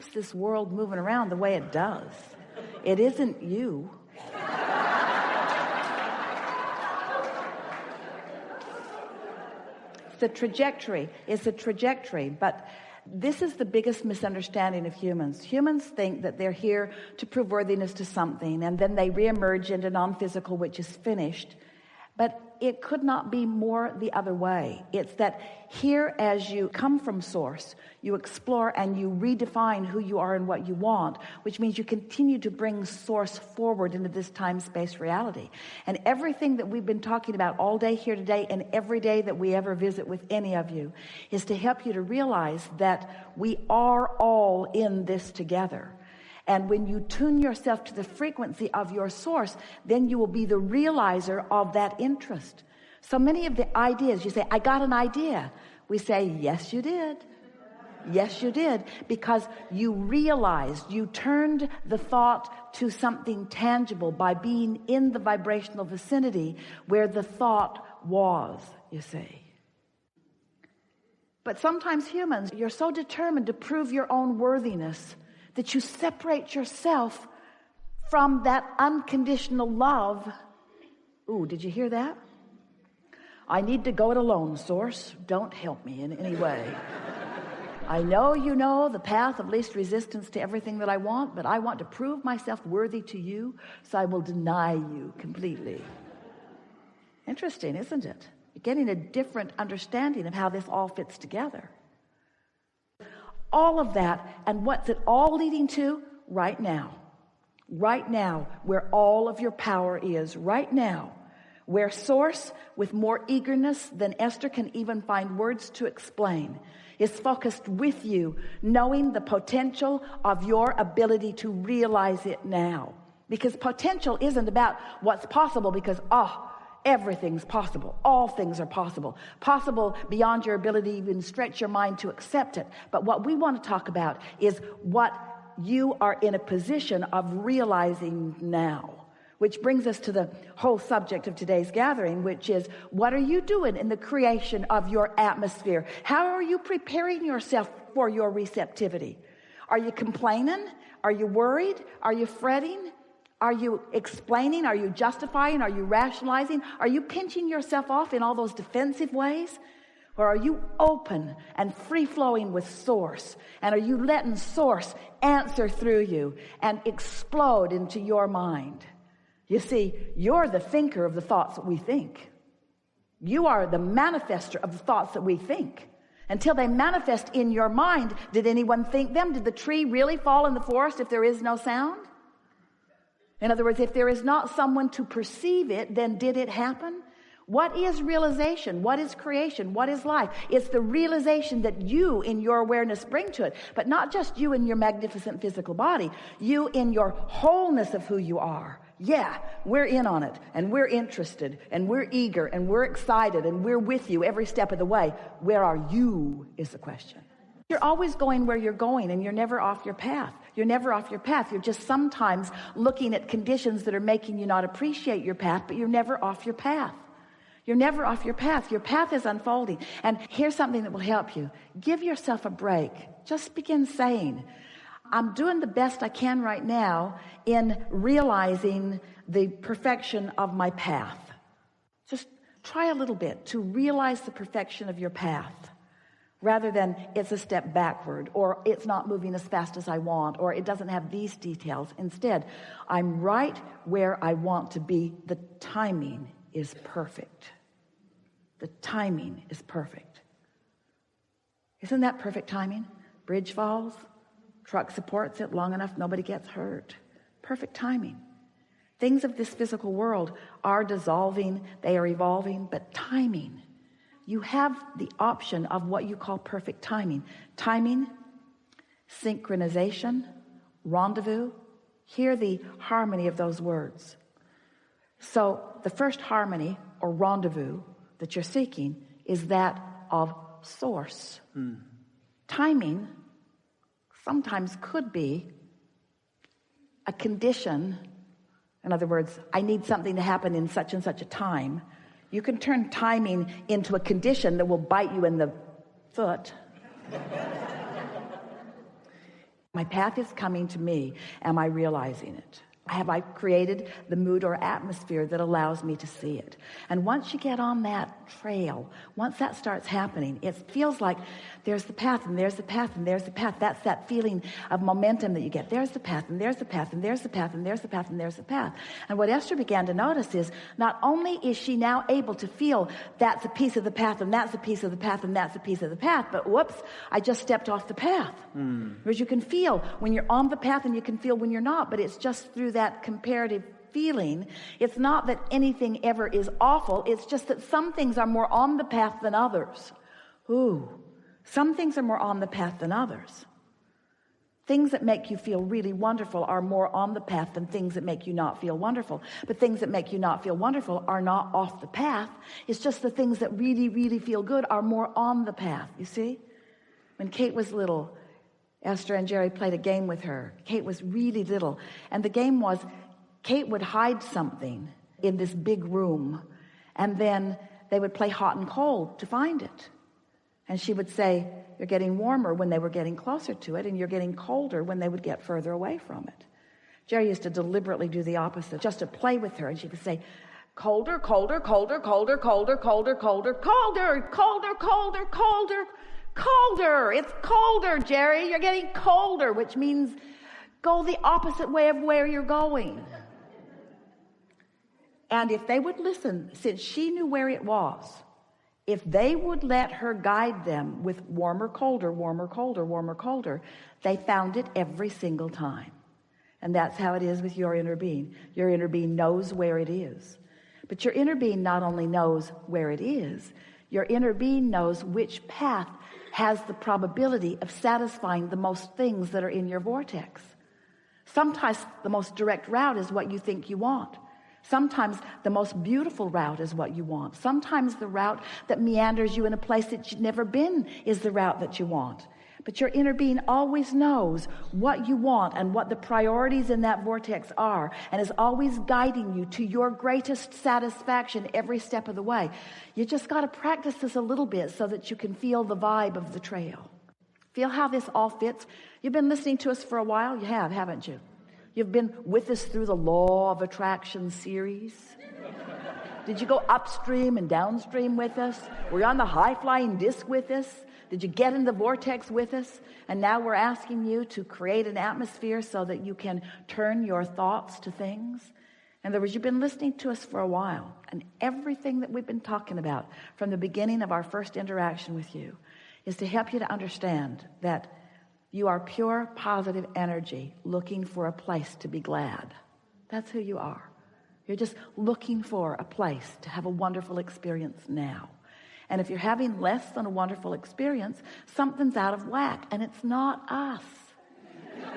keeps this world moving around the way it does. It isn't you. It's a trajectory, but this is the biggest misunderstanding of humans. Humans think that they're here to prove worthiness to something, and then they reemerge into non-physical, which is finished. But it could not be more the other way. It's that here, as you come from source, you explore and you redefine who you are and what you want, which means you continue to bring source forward into this time-space reality. And everything that we've been talking about all day here today and every day that we ever visit with any of you is to help you to realize that we are all in this together. And when you tune yourself to the frequency of your source, then you will be the realizer of that interest. So many of the ideas, you say, I got an idea. We say, yes, you did. Yes, you did. Because you realized, you turned the thought to something tangible by being in the vibrational vicinity where the thought was, you see. But sometimes humans, you're so determined to prove your own worthiness that you separate yourself from that unconditional love. Ooh, did you hear that? I need to go it alone, source. Don't help me in any way. I know you know the path of least resistance to everything that I want, but I want to prove myself worthy to you, so I will deny you completely. Interesting, isn't it? You're getting a different understanding of how this all fits together. All of that, and what's it all leading to? Right now, where all of your power is, right now, where source, with more eagerness than Esther can even find words to explain, is focused with you, knowing the potential of your ability to realize it now. Because potential isn't about what's possible, because everything's possible. All things are possible. Possible beyond your ability to even stretch your mind to accept it. But what we want to talk about is what you are in a position of realizing now. Which brings us to the whole subject of today's gathering, which is, what are you doing in the creation of your atmosphere? How are you preparing yourself for your receptivity? Are you complaining? Are you worried? Are you fretting? Are you explaining? Are you justifying? Are you rationalizing? Are you pinching yourself off in all those defensive ways? Or are you open and free-flowing with source? And are you letting source answer through you and explode into your mind? You see, you're the thinker of the thoughts that we think. You are the manifester of the thoughts that we think. Until they manifest in your mind, did anyone think them? Did the tree really fall in the forest if there is no sound? In other words, if there is not someone to perceive it, then did it happen? What is realization? What is creation? What is life? It's the realization that you in your awareness bring to it, but not just you in your magnificent physical body, you in your wholeness of who you are. Yeah, we're in on it, and we're interested, and we're eager, and we're excited, and we're with you every step of the way. Where are you is the question. You're always going where you're going, and you're never off your path. You're never off your path. You're just sometimes looking at conditions that are making you not appreciate your path, but you're never off your path. You're never off your path. Your path is unfolding. And here's something that will help you. Give yourself a break. Just begin saying, I'm doing the best I can right now in realizing the perfection of my path. Just try a little bit to realize the perfection of your path, rather than it's a step backward, or it's not moving as fast as I want, or it doesn't have these details. Instead, I'm right where I want to be. The timing is perfect. The timing is perfect. Isn't that perfect timing? Bridge falls, truck supports it long enough, nobody gets hurt. Perfect timing. Things of this physical world are dissolving, they are evolving, but timing. You have the option of what you call perfect timing. Timing, synchronization, rendezvous. Hear the harmony of those words. So the first harmony or rendezvous that you're seeking is that of source. Timing sometimes could be a condition. In other words, I need something to happen in such and such a time. You can turn timing into a condition that will bite you in the foot. My path is coming to me. Am I realizing it? Have I created the mood or atmosphere that allows me to see it? And once you get on that trail, once that starts happening, it feels like there's the path, and there's the path, and there's the path. That's that feeling of momentum that you get. There's the path, and there's the path, and there's the path, and there's the path, and there's the path. And what Esther began to notice is not only is she now able to feel that's a piece of the path, and that's a piece of the path, and that's a piece of the path, but whoops, I just stepped off the path. Because you can feel when you're on the path, and you can feel when you're not, but it's just through that comparative feeling. It's not that anything ever is awful. It's just that some things are more on the path than others. Some things are more on the path than others. Things that make you feel really wonderful are more on the path than things that make you not feel wonderful. But things that make you not feel wonderful are not off the path. It's just the things that really, really feel good are more on the path. You see? When Kate was little, Esther and Jerry played a game with her. Kate was really little. And the game was Kate would hide something in this big room, and then they would play hot and cold to find it. And she would say, you're getting warmer when they were getting closer to it, and you're getting colder when they would get further away from it. Jerry used to deliberately do the opposite, just to play with her, and she would say, colder, colder, colder, colder, colder, colder, colder, colder, colder, colder, colder, colder. It's colder, Jerry. You're getting colder, which means go the opposite way of where you're going. And if they would listen, since she knew where it was, if they would let her guide them with warmer, colder, warmer, colder, warmer, colder, they found it every single time. And that's how it is with your inner being. Your inner being knows where it is. But your inner being not only knows where it is, your inner being knows which path has the probability of satisfying the most things that are in your vortex. Sometimes the most direct route is what you think you want. Sometimes the most beautiful route is what you want. Sometimes the route that meanders you in a place that you've never been is the route that you want. But your inner being always knows what you want and what the priorities in that vortex are, and is always guiding you to your greatest satisfaction every step of the way. You just got to practice this a little bit so that you can feel the vibe of the trail. Feel how this all fits. You've been listening to us for a while. You have, haven't you? You've been with us through the Law of Attraction series. Did you go upstream and downstream with us? Were you on the high-flying disc with us? Did you get in the vortex with us? And now we're asking you to create an atmosphere so that you can turn your thoughts to things. In other words, you've been listening to us for a while, and everything that we've been talking about from the beginning of our first interaction with you is to help you to understand that you are pure, positive energy looking for a place to be glad. That's who you are. You're just looking for a place to have a wonderful experience now. And if you're having less than a wonderful experience, something's out of whack, and it's not us.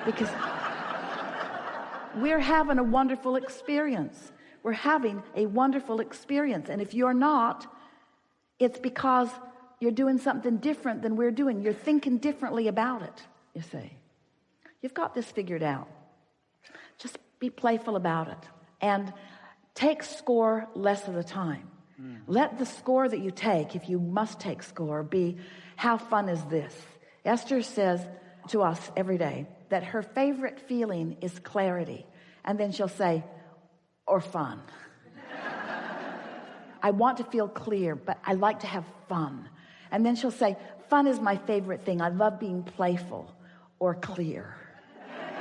Because we're having a wonderful experience. We're having a wonderful experience. And if you're not, it's because you're doing something different than we're doing. You're thinking differently about it. You see, you've got this figured out. Just be playful about it and take score less of the time. Let the score that you take, if you must take score, be how fun is this? Esther says to us every day that her favorite feeling is clarity, and then she'll say, or fun. I want to feel clear, but I like to have fun. And then she'll say, fun is my favorite thing. I love being playful. Or clear.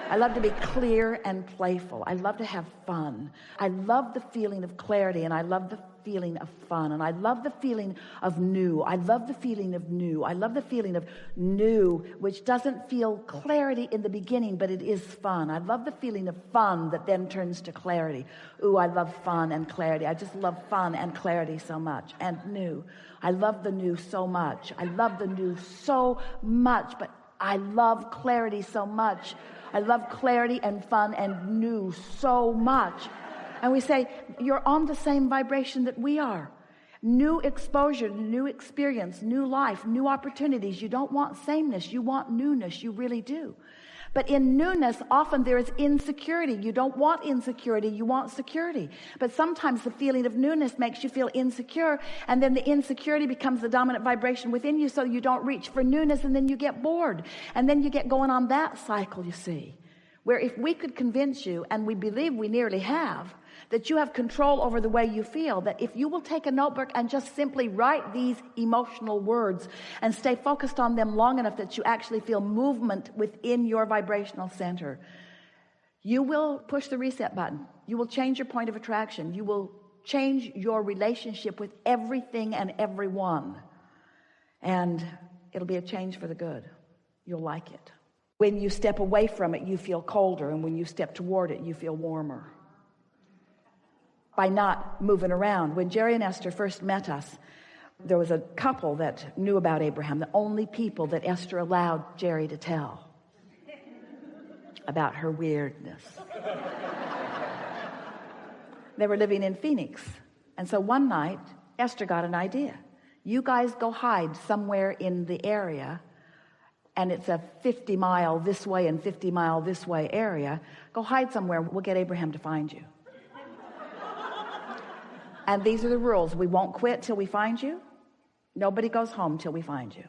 I love to be clear and playful. I love to have fun. I love the feeling of clarity, and I love the feeling of fun, and I love the feeling of new. I love the feeling of new. I love the feeling of new, which doesn't feel clarity in the beginning, but it is fun. I love the feeling of fun that then turns to clarity. Ooh, I love fun and clarity. I just love fun and clarity so much. And new. I love the new so much. I love the new so much, but I love clarity so much. I love clarity and fun and new so much. And we say, you're on the same vibration that we are. New exposure, new experience, new life, new opportunities. You don't want sameness. You want newness. You really do. But in newness, often there is insecurity. You don't want insecurity, you want security. But sometimes the feeling of newness makes you feel insecure, and then the insecurity becomes the dominant vibration within you, so you don't reach for newness, and then you get bored. And then you get going on that cycle, you see. Where if we could convince you, and we believe we nearly have, that you have control over the way you feel, that if you will take a notebook and just simply write these emotional words and stay focused on them long enough that you actually feel movement within your vibrational center, you will push the reset button. You will change your point of attraction. You will change your relationship with everything and everyone. And it'll be a change for the good. You'll like it. When you step away from it, you feel colder. And when you step toward it, you feel warmer. By not moving around. When Jerry and Esther first met us, there was a couple that knew about Abraham, the only people that Esther allowed Jerry to tell about her weirdness. They were living in Phoenix. And so one night, Esther got an idea. You guys go hide somewhere in the area, and it's a 50-mile this way and 50-mile this way area. Go hide somewhere. We'll get Abraham to find you. And these are the rules. We won't quit till we find you. Nobody goes home till we find you,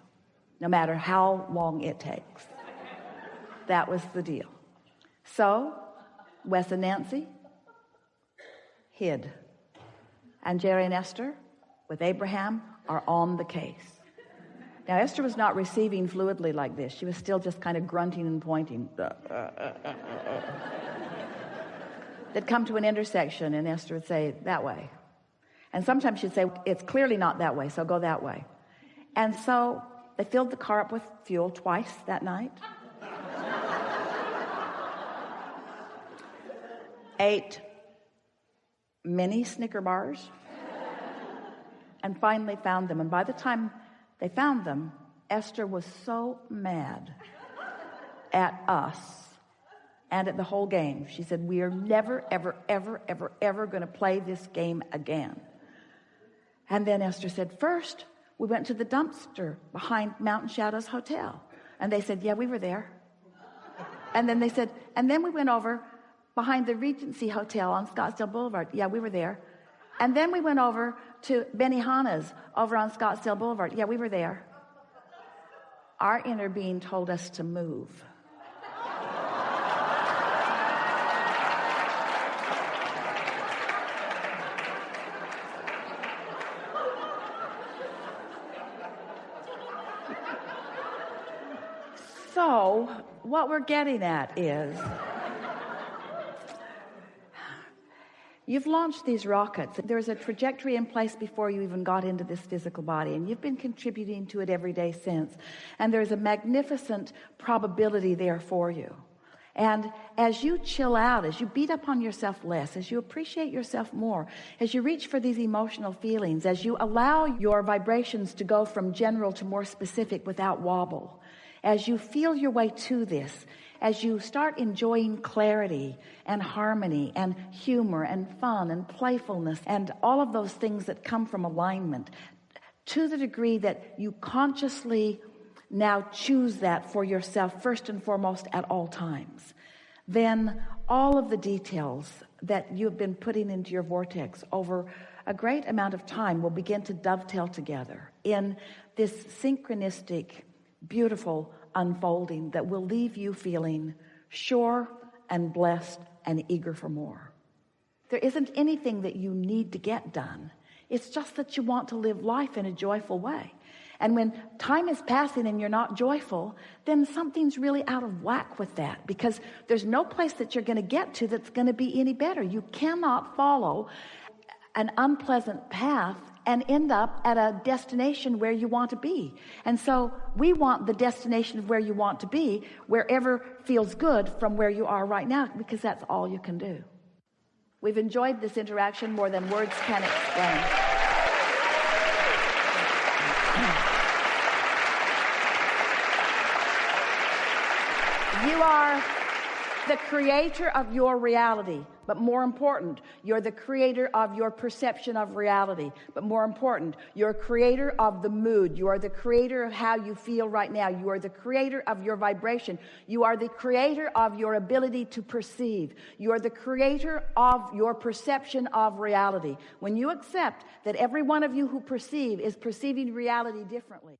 no matter how long it takes. That was the deal. So Wes and Nancy hid. And Jerry and Esther, with Abraham, are on the case. Now, Esther was not receiving fluidly like this. She was still just kind of grunting and pointing. They'd come to an intersection, and Esther would say, that way. And sometimes she'd say, it's clearly not that way, so go that way. And so they filled the car up with fuel twice that night. Ate many Snicker bars. And finally found them. And by the time they found them, Esther was so mad at us and at the whole game. She said, we are never, ever, ever, ever, ever going to play this game again. And then Esther said, first, we went to the dumpster behind Mountain Shadows Hotel. And they said, yeah, we were there. And then they said, and then we went over behind the Regency Hotel on Scottsdale Boulevard. Yeah, we were there. And then we went over to Benihana's over on Scottsdale Boulevard. Yeah, we were there. Our inner being told us to move. So, what we're getting at is, you've launched these rockets. There's a trajectory in place before you even got into this physical body, and you've been contributing to it every day since. And there's a magnificent probability there for you. And as you chill out, as you beat up on yourself less, as you appreciate yourself more, as you reach for these emotional feelings, as you allow your vibrations to go from general to more specific without wobble, as you feel your way to this, as you start enjoying clarity and harmony and humor and fun and playfulness and all of those things that come from alignment, to the degree that you consciously now choose that for yourself first and foremost at all times, then all of the details that you've been putting into your vortex over a great amount of time will begin to dovetail together in this synchronistic, beautiful unfolding that will leave you feeling sure and blessed and eager for more. There isn't anything that you need to get done. It's just that you want to live life in a joyful way. And when time is passing and you're not joyful, then something's really out of whack with that, because there's no place that you're going to get to that's going to be any better. You cannot follow an unpleasant path and end up at a destination where you want to be. And so we want the destination of where you want to be, wherever feels good from where you are right now, because that's all you can do. We've enjoyed this interaction more than words can explain. You are the creator of your reality. But more important, you're the creator of your perception of reality. But more important, you're a creator of the mood. You are the creator of how you feel right now. You are the creator of your vibration. You are the creator of your ability to perceive. You are the creator of your perception of reality. When you accept that every one of you who perceive is perceiving reality differently.